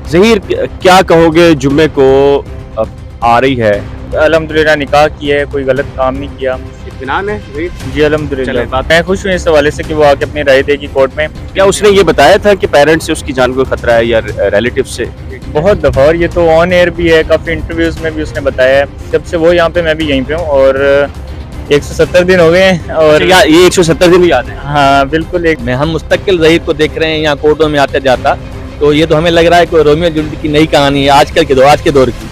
ज़हीर, क्या कहोगे जुम्मे को अब आ रही है? अल्हम्दुलिल्लाह निकाह किया है, कोई गलत काम नहीं किया। इत्मीनान है ज़हीर? जी चले अल्हम्दुलिल्लाह, बात। मैं खुश हूँ इस हवाले से कि वो आके अपनी राय देगी कोर्ट में। क्या उसने ये बताया था कि पेरेंट्स से उसकी जान को खतरा है या रिलेटिव से? बहुत दफ़ा, और ये तो ऑन एयर भी है, काफ़ी इंटरव्यूज़ में भी उसने बताया है। जब से वो यहाँ पे मैं भी यहीं पे हूँ, और 170 दिन हो गए हैं। और या ये 170 दिन भी याद है? हाँ बिल्कुल, एक में हम मुस्तकिल ज़हीर को देख रहे हैं यहाँ कोर्टों में आते जाता, तो ये तो हमें लग रहा है कि रोमियो जूलियट की नई कहानी है आज के दौर की।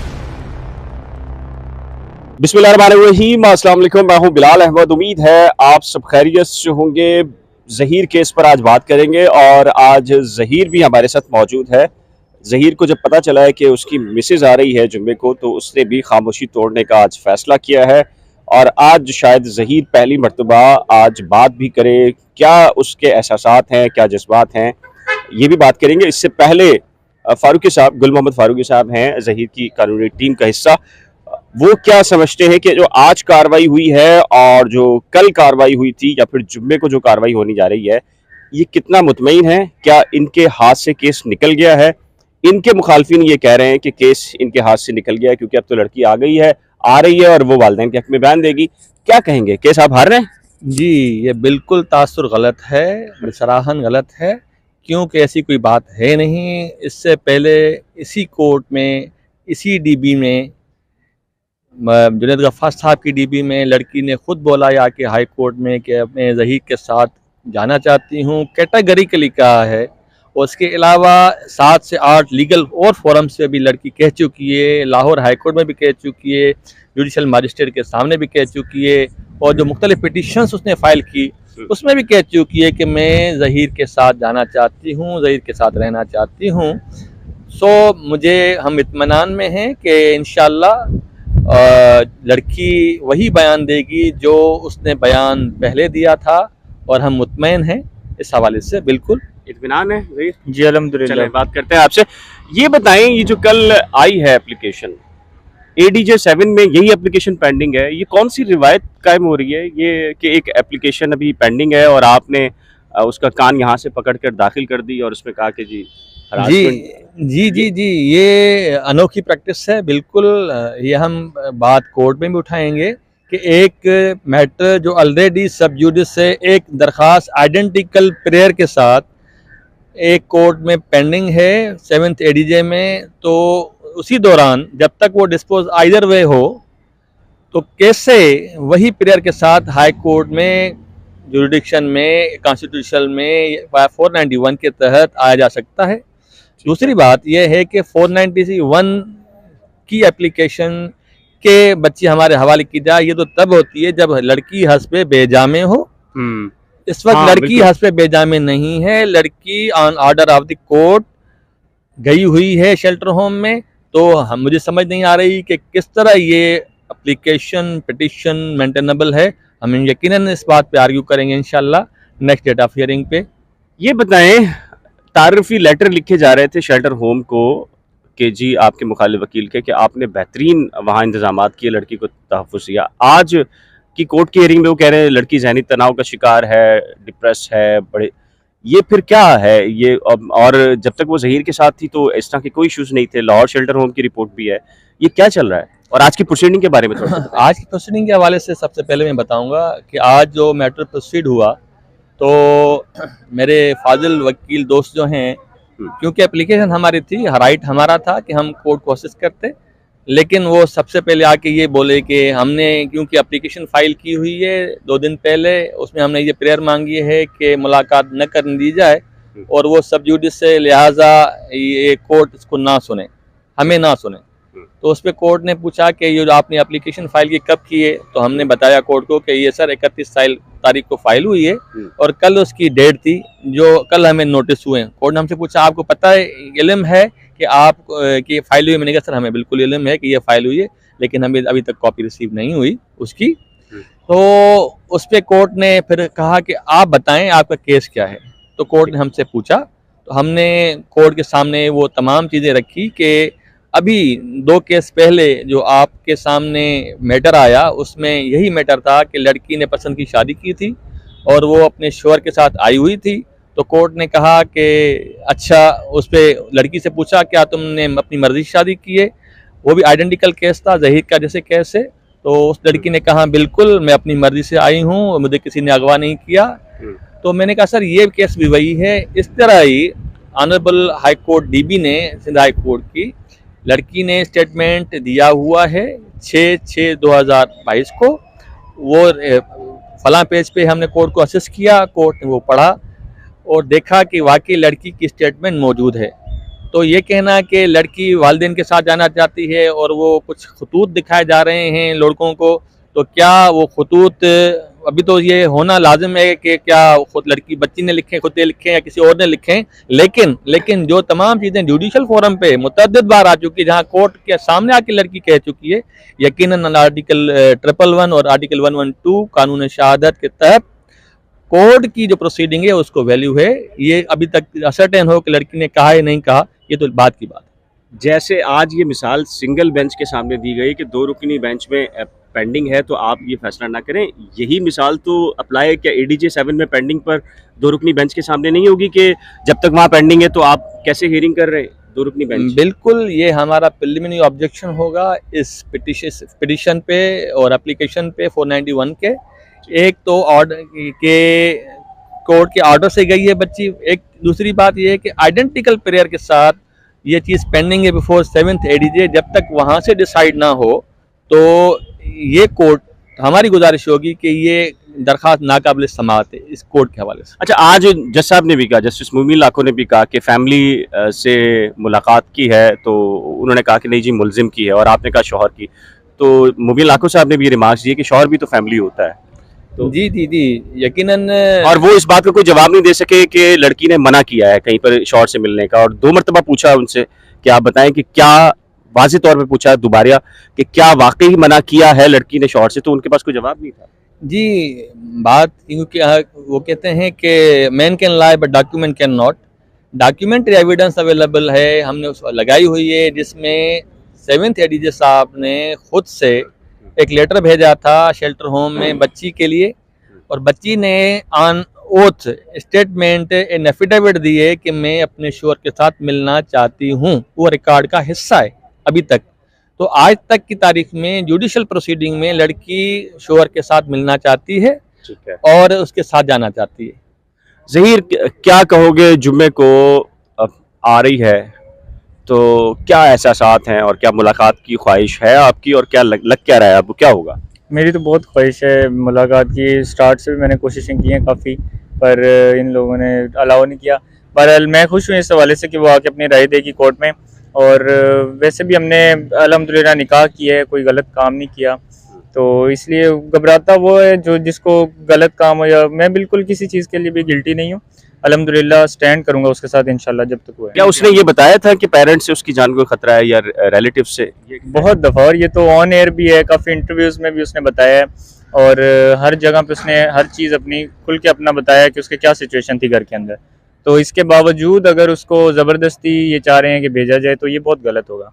बिस्मिल्लाहिर्रहमानिर्रहीम, अस्सलाम वालेकुम। मैं हूं बिलाल अहमद। उम्मीद है आप सब खैरियत से होंगे। ज़हीर केस पर आज बात करेंगे और आज ज़हीर भी हमारे साथ मौजूद है। ज़हीर को जब पता चला है कि उसकी मिसेज आ रही है जुम्मे को, तो उसने भी खामोशी तोड़ने का आज फैसला किया है और आज शायद ज़हीर पहली मर्तबा आज बात भी करे। क्या उसके एहसासात हैं, क्या जज्बात हैं, ये भी बात करेंगे। इससे पहले फारूकी साहब, गुल मोहम्मद फारूकी साहब हैं ज़हीर की कानूनी टीम का हिस्सा। वो क्या समझते हैं कि जो आज कार्रवाई हुई है और जो कल कार्रवाई हुई थी या फिर जुम्मे को जो कार्रवाई होने जा रही है, ये कितना मुतमईन है? क्या इनके हाथ से केस निकल गया है? इनके मुखालफिन ये कह रहे हैं कि केस इनके हाथ से निकल गया है क्योंकि अब तो लड़की आ गई है, आ रही है और वो वालिदैन के हक में बयान देगी। क्या कहेंगे? केस आप हार रहे हैं? जी, ये बिल्कुल तासुर गलत है, सराहन गलत है, क्योंकि ऐसी कोई बात है नहीं। इससे पहले इसी कोर्ट में, इसी डीबी में, जुनैद गफ्फार साहब की डीबी में लड़की ने खुद बोला या कि हाई कोर्ट में कि अपने ज़हीर के साथ जाना चाहती हूँ, कैटेगरिकली कहा है। और उसके अलावा 7 से 8 लीगल और फोरम से भी लड़की कह चुकी है, लाहौर हाई कोर्ट में भी कह चुकी है, जुडिशल मजिस्ट्रेट के सामने भी कह चुकी है, और जो मुख्तलिफ पिटिशंस उसने फ़ाइल की उसमें भी कह चुकी है कि मैं ज़हीर के साथ जाना चाहती हूँ, ज़हीर के साथ रहना चाहती हूँ। हम इत्मीनान में हैं कि इंशाअल्लाह लड़की वही बयान देगी जो उसने बयान पहले दिया था, और हम मुतमईन हैं इस हवाले से। बिल्कुल इत्मीनान है ज़हीर? जी अल्हम्दुलिल्लाह। बात करते हैं आपसे। ये बताएं, ये जो कल आई है एप्लीकेशन ADJ 7 में, यही एप्लीकेशन पेंडिंग है। ये कौन सी रिवायत कायम हो रही है ये कि एक एप्लीकेशन अभी पेंडिंग है और आपने उसका कान यहाँ से पकड़ कर दाखिल कर दी और उसमें कहा कि जी जी, ये अनोखी प्रैक्टिस है। बिल्कुल ये हम बात कोर्ट में भी उठाएंगे कि एक मैटर जो ऑलरेडी सब जुडिस से एक दरख्वास्त आइडेंटिकल प्रेयर के साथ एक कोर्ट में पेंडिंग है 7th ADJ में, तो उसी दौरान जब तक वो डिस्पोज आइदर वे हो, तो कैसे वही प्रेयर के साथ हाई कोर्ट में जुरिडिक्शन में, कॉन्स्टिट्यूशनल में 491 के तहत आया जा सकता है। दूसरी बात यह है कि 491 की एप्लीकेशन के बच्चे हमारे हवाले की जाए, ये तो तब होती है जब लड़की हस्बे बेजामे हो। इस वक्त लड़की हस्बे बेजामे नहीं है, लड़की on order of the court गई हुई है शेल्टर होम में। तो मुझे समझ नहीं आ रही कि किस तरह ये एप्लीकेशन पिटिशन मेंटेनेबल है। हम यकीनन इस बात पे आर्ग्यू करेंगे इंशाल्लाह नेक्स्ट डेट ऑफ हियरिंग पे। ये बताएं, तारफ़ी लेटर लिखे जा रहे थे शेल्टर होम को कि जी आपके मुखालिफ वकील के कि आपने बेहतरीन वहाँ इंतजामात किए, लड़की को तहफ़्फ़ुज़ दिया। आज की कोर्ट की हियरिंग में वो कह रहे हैं लड़की ज़हनी तनाव का शिकार है, डिप्रेस है, बड़े। ये फिर क्या है ये? और जब तक वो ज़हीर के साथ थी तो इस तरह के कोई इश्यूज़ नहीं थे। लाहौर शेल्टर होम की रिपोर्ट भी है। ये क्या चल रहा है? और आज की प्रोसीडिंग के बारे में थोड़ा आज की प्रोसीडिंग के हवाले से सबसे पहले मैं बताऊंगा कि आज जो मैटर प्रोसीड हुआ, तो मेरे फाजिल वकील दोस्त जो हैं, क्योंकि एप्लीकेशन हमारी थी, राइट हमारा था कि हम कोर्ट कोशिश करते, लेकिन वो सबसे पहले आके ये बोले कि हमने क्योंकि एप्लीकेशन फाइल की हुई है 2 दिन पहले, उसमें हमने ये प्रेयर मांगी है कि मुलाकात न करने दी जाए, और वो सब जुडिस से लिहाजा ये कोर्ट इसको ना सुने, हमें ना सुने। तो उस पर कोर्ट ने पूछा कि ये जो आपने एप्लीकेशन फाइल की कब की है, तो हमने बताया कोर्ट को कि ये सर 31 तारीख को फाइल हुई है और कल उसकी डेट थी जो कल हमें नोटिस हुए। कोर्ट ने हमसे पूछा आपको पता है, इल्म है कि आप की फाइल हुई? मैंने कहा सर हमें बिल्कुल इल्म है कि ये फाइल हुई है, लेकिन हमें अभी तक कॉपी रिसीव नहीं हुई उसकी। तो उस पर कोर्ट ने फिर कहा कि आप बताएं आपका केस क्या है। तो कोर्ट ने हमसे पूछा, तो हमने कोर्ट के सामने वो तमाम चीज़ें रखी कि अभी 2 केस पहले जो आपके सामने मैटर आया, उसमें यही मैटर था कि लड़की ने पसंद की शादी की थी और वो अपने शोहर के साथ आई हुई थी, तो कोर्ट ने कहा कि अच्छा, उस पर लड़की से पूछा क्या तुमने अपनी मर्जी से शादी की है, वो भी आइडेंटिकल केस था ज़हीर का जैसे केस है। तो उस लड़की ने कहा बिल्कुल मैं अपनी मर्जी से आई हूँ, मुझे किसी ने अगवा नहीं किया। तो मैंने कहा सर ये केस भी वही है। इस तरह ही ऑनरेबल हाई कोर्ट डीबी ने, सिंध हाई कोर्ट की, लड़की ने स्टेटमेंट दिया हुआ है 6/6/2022 को। वो फलां पेज पे हमने कोर्ट को असिस्ट किया, कोर्ट ने वो पढ़ा और देखा कि वाकई लड़की की स्टेटमेंट मौजूद है। तो ये कहना कि लड़की वालिदैन के साथ जाना चाहती है और वो कुछ खतूत दिखाए जा रहे हैं लड़कों को, तो क्या वो खतूत, अभी तो ये होना लाजिम है कि क्या खुद लड़की बच्ची ने लिखे, खुद ने लिखे या किसी और ने लिखे, लेकिन जो तमाम चीज़ें जुडिशल फोरम पे मुतअद्दिद बार आ चुकी है, जहाँ कोर्ट के सामने आके लड़की कह चुकी है, यकीनन आर्टिकल 111 और आर्टिकल 112 कानून शहादत के तहत कोर्ट की जो प्रोसीडिंग है उसको वैल्यू है। ये अभी तक असर्टेन हो कि लड़की ने कहा है नहीं कहा, ये तो बात की बात है। जैसे आज ये मिसाल सिंगल बेंच के सामने दी गई कि 2 रुकनी बेंच में पेंडिंग है तो आप ये फैसला ना करें, यही मिसाल तो अप्लाई क्या ADJ 7 में पेंडिंग पर 2 रुकनी बेंच के सामने नहीं होगी कि जब तक वहाँ पेंडिंग है तो आप कैसे हियरिंग कर रहे हैं 2 रुकनी बेंच? बिल्कुल, ये हमारा प्रिलिमिनरी ऑब्जेक्शन होगा इस पिटिशन पे और एप्लीकेशन पे 491 के। एक तो ऑर्डर के कोर्ट के ऑर्डर से गई है बच्ची, एक दूसरी बात ये है कि आइडेंटिकल प्रेयर के साथ ये चीज़ पेंडिंग है बिफोर 7th ADJ। जब तक वहाँ से डिसाइड ना हो तो ये कोर्ट, हमारी गुजारिश होगी कि ये दरख्वास्त नाकाबिल समाअत है इस कोर्ट के हवाले से। अच्छा, आज जज साहब ने भी कहा, जस्टिस मुमीन लाखों ने भी कहा कि फैमिली से मुलाकात की है, तो उन्होंने कहा कि नहीं जी मुलजिम की है, और आपने कहा शौहर की। तो मुमीन लाखों साहब ने भी रिमार्क्स दिए कि शौहर भी तो फैमिली होता है। तो जी यकीनन, और वो इस बात का कोई जवाब नहीं दे सके कि लड़की ने मना किया है कहीं पर शौहर से मिलने का, और 2 मरतबा पूछा उनसे कि आप बताएं कि क्या, वाज़ेह तौर पे पूछा दोबारा कि क्या वाकई मना किया है लड़की ने शौहर से, तो उनके पास कोई जवाब नहीं था। जी बात क्योंकि वो कहते हैं कि man can lie but document can not. Documentary evidence available है, हमने उसको लगाई हुई है, जिसमें 7th ADJ साहब ने खुद से एक लेटर भेजा था शेल्टर होम में बच्ची के लिए, और बच्ची ने on oath statement an affidavit दी है कि मैं अपने शोहर के साथ मिलना चाहती हूँ। वो रिकॉर्ड का हिस्सा है अभी तक। तो आज तक की तारीख में जुडिशल प्रोसीडिंग में लड़की शोहर के साथ मिलना चाहती है, ठीक है, और उसके साथ जाना चाहती है। ज़हीर क्या कहोगे, जुम्मे को अब आ रही है तो क्या एहसासात हैं और क्या मुलाकात की ख्वाहिश है आपकी, और क्या लग क्या रहा है, अब क्या होगा? मेरी तो बहुत ख्वाहिश है मुलाकात की। स्टार्ट से भी मैंने कोशिशें की हैं काफ़ी, पर इन लोगों ने अलाउ नहीं किया। बहरहाल मैं खुश हूँ इस हवाले से कि वो आके अपनी राय देगी कोर्ट में। और वैसे भी हमने अल्हम्दुलिल्लाह निकाह किया है, कोई गलत काम नहीं किया, तो इसलिए घबराता वो है जो जिसको गलत काम हो। या मैं बिल्कुल किसी चीज़ के लिए भी गिल्टी नहीं हूँ, अल्हम्दुलिल्लाह स्टैंड करूंगा उसके साथ इंशाल्लाह जब तक वो है। क्या उसने ये बताया था कि पेरेंट्स से उसकी जान को खतरा है या रिलेटिव से? बहुत दफ़ा, और ये तो ऑन एयर भी है, काफ़ी इंटरव्यूज़ में भी उसने बताया है, और हर जगह पे उसने हर चीज़ अपनी खुल के अपना बताया कि उसके क्या सिचुएशन थी घर के अंदर। तो इसके बावजूद अगर उसको ज़बरदस्ती ये चाह रहे हैं कि भेजा जाए तो ये बहुत गलत होगा।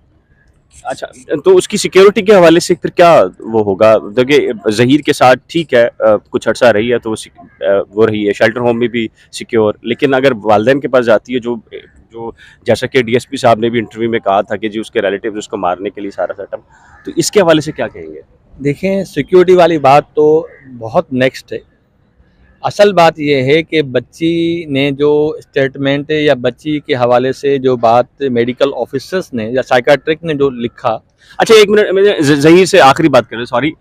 अच्छा, तो उसकी सिक्योरिटी के हवाले से फिर क्या वो होगा? देखिए ज़हीर के साथ ठीक है, कुछ अर्सा रही है तो वो रही है, शेल्टर होम में भी सिक्योर, लेकिन अगर वालिदैन के पास जाती है, जो जैसा कि DSP साहब ने भी इंटरव्यू में कहा था कि जी उसके रिलेटिव उसको मारने के लिए सारा सेटअप, तो इसके हवाले से क्या कहेंगे? देखें, सिक्योरिटी वाली बात तो बहुत नेक्स्ट है। असल बात यह है कि बच्ची ने जो स्टेटमेंट या बच्ची के हवाले से जो बात मेडिकल ऑफिसर्स ने या साइकाट्रिक ने जो लिखा। अच्छा, एक मिनट, मैं ज़हीर से आखिरी बात कर रहे, सॉरी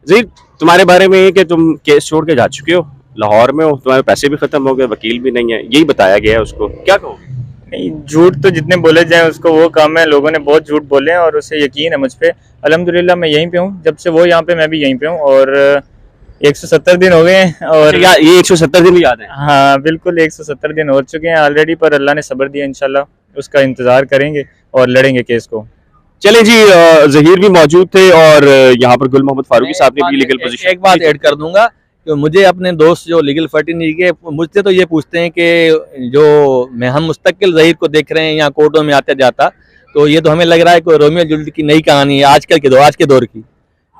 ज़हीर, तुम्हारे बारे में कि तुम केस छोड़ के जा चुके हो, लाहौर में हो, तुम्हारे पैसे भी ख़त्म हो गए, वकील भी नहीं है, यही बताया गया है उसको, क्या कहोगे? नहीं, झूठ तो जितने बोले जाए उसको वो काम है, लोगों ने बहुत झूठ बोले हैं और उसे यकीन है मुझ पर। अल्हम्दुलिल्लाह मैं यहीं पे हूँ, जब से वो यहाँ पे मैं भी यहीं पे हूँ, और 170 दिन हो गए हैं। और अच्छा, ये 170 दिन भी याद है? हाँ बिल्कुल, 170 दिन हो चुके हैं ऑलरेडी, पर अल्लाह ने सब्र दिया, इंशाल्लाह उसका इंतज़ार करेंगे और लड़ेंगे केस को। चले जी, ज़हीर भी मौजूद थे और यहाँ पर गुल मोहम्मद फारूकी साहब ने भी लीगल पोजीशन। एक बात ऐड कर दूंगा कि मुझे अपने दोस्त जो लीगल फर्टिनिटी के मुझसे तो ये पूछते हैं कि जो हम मुस्तकिल ज़हीर को देख रहे हैं यहाँ कोर्टों में आते जाता, तो ये तो हमें लग रहा है कोई रोमियो जूलियट की नई कहानी है आज के दौर की।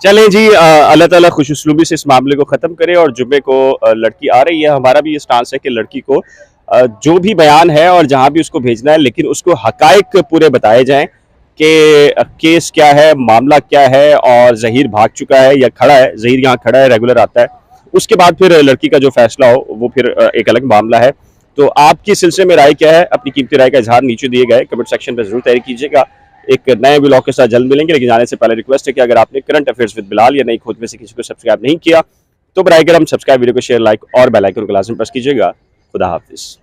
चलें जी, अल्लाह ताला खुशउस्लूबी से इस मामले को ख़त्म करे और जुम्मे को लड़की आ रही है, हमारा भी ये स्टांस है कि लड़की को जो भी बयान है और जहां भी उसको भेजना है, लेकिन उसको हकायक पूरे बताए जाएं कि केस क्या है, मामला क्या है, और जहीर भाग चुका है या खड़ा है। जहीर यहाँ खड़ा है, रेगुलर आता है, उसके बाद फिर लड़की का जो फैसला हो वो फिर एक अलग मामला है। तो आपकी सिलसिले में राय क्या है? अपनी कीमती राय का इजहार नीचे दिए गए कमेंट सेक्शन पर जरूर तैयार कीजिएगा। एक नए ब्लॉग के साथ जल्द मिलेंगे, लेकिन जाने से पहले रिक्वेस्ट है कि अगर आपने करंट अफेयर्स विद बिलाल या नई खोज में से किसी को सब्सक्राइब नहीं किया तो बराए करम सब्सक्राइब, वीडियो को शेयर, लाइक और बेल आइकन को लाजमी प्रेस कीजिएगा। खुदा हाफिज।